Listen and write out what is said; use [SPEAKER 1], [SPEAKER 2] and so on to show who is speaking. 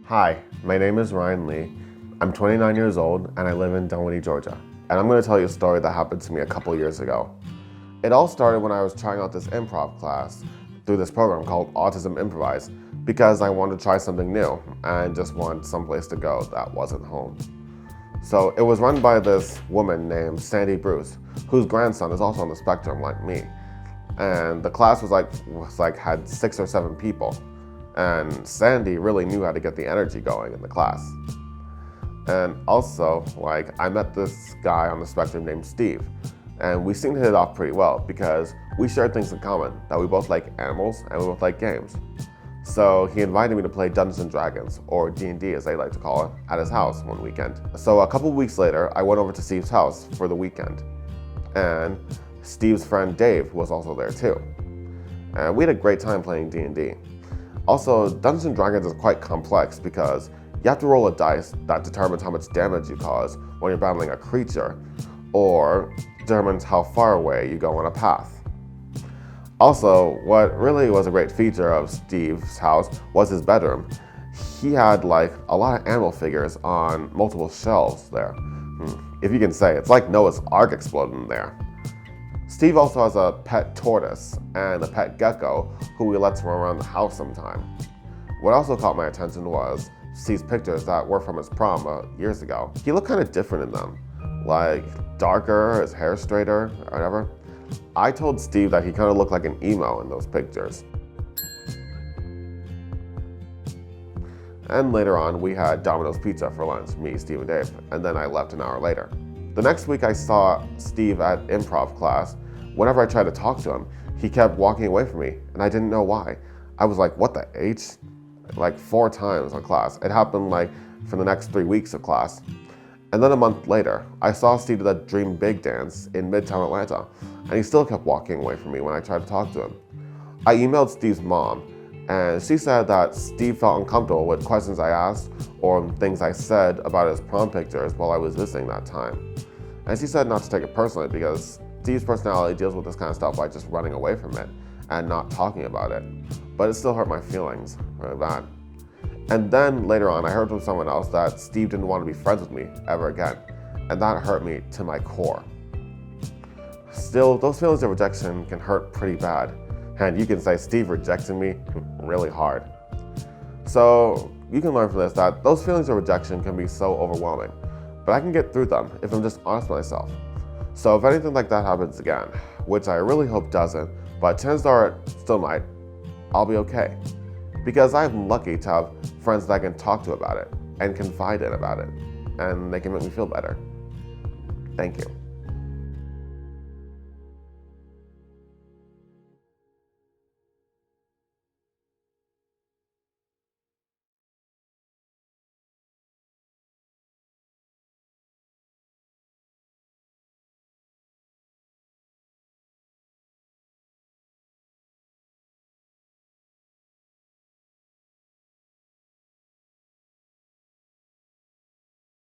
[SPEAKER 1] Hi, my name is Ryan Lee. I'm 29 years old and I live in Dunwoody, Georgia. And I'm going to tell you a story that happened to me a couple years ago. It all started when I was trying out this improv class through this program called Autism Improvise because I wanted to try something new and just wanted someplace to go that wasn't home. So it was run by this woman named Sandy Bruce, whose grandson is also on the spectrum like me. And the class had 6 or 7 people. And Sandy really knew how to get the energy going in the class. And also, I met this guy on the spectrum named Steve, and we seemed to hit it off pretty well because we shared things in common, that we both like animals and we both like games. So he invited me to play Dungeons & Dragons, or D&D as they like to call it, at his house one weekend. So a couple weeks later, I went over to Steve's house for the weekend. And Steve's friend Dave was also there too. And we had a great time playing D&D. Also, Dungeons & Dragons is quite complex because you have to roll a dice that determines how much damage you cause when you're battling a creature, or determines how far away you go on a path. Also, what really was a great feature of Steve's house was his bedroom. He had a lot of animal figures on multiple shelves there. If you can say, it's like Noah's Ark exploded in there. Steve also has a pet tortoise and a pet gecko who he lets run around the house sometime. What also caught my attention was Steve's pictures that were from his prom years ago. He looked kind of different in them, darker, his hair straighter, or whatever. I told Steve that he kind of looked like an emo in those pictures. And later on, we had Domino's Pizza for lunch, me, Steve, and Dave, and then I left an hour later. The next week I saw Steve at improv class. Whenever I tried to talk to him, he kept walking away from me, and I didn't know why. I was like, what the H? 4 times in class. It happened for the next 3 weeks of class. And then a month later, I saw Steve at the Dream Big dance in Midtown Atlanta, and he still kept walking away from me when I tried to talk to him. I emailed Steve's mom, and she said that Steve felt uncomfortable with questions I asked or things I said about his prom pictures while I was visiting that time. And she said not to take it personally because Steve's personality deals with this kind of stuff by just running away from it and not talking about it. But it still hurt my feelings really bad. And then later on, I heard from someone else that Steve didn't want to be friends with me ever again. And that hurt me to my core. Still, those feelings of rejection can hurt pretty bad. And you can say Steve rejected me really hard. So you can learn from this that those feelings of rejection can be so overwhelming, but I can get through them if I'm just honest with myself. So if anything like that happens again, which I really hope doesn't, but chances are it still might, I'll be okay. Because I'm lucky to have friends that I can talk to about it and confide in about it, and they can make me feel better. Thank you.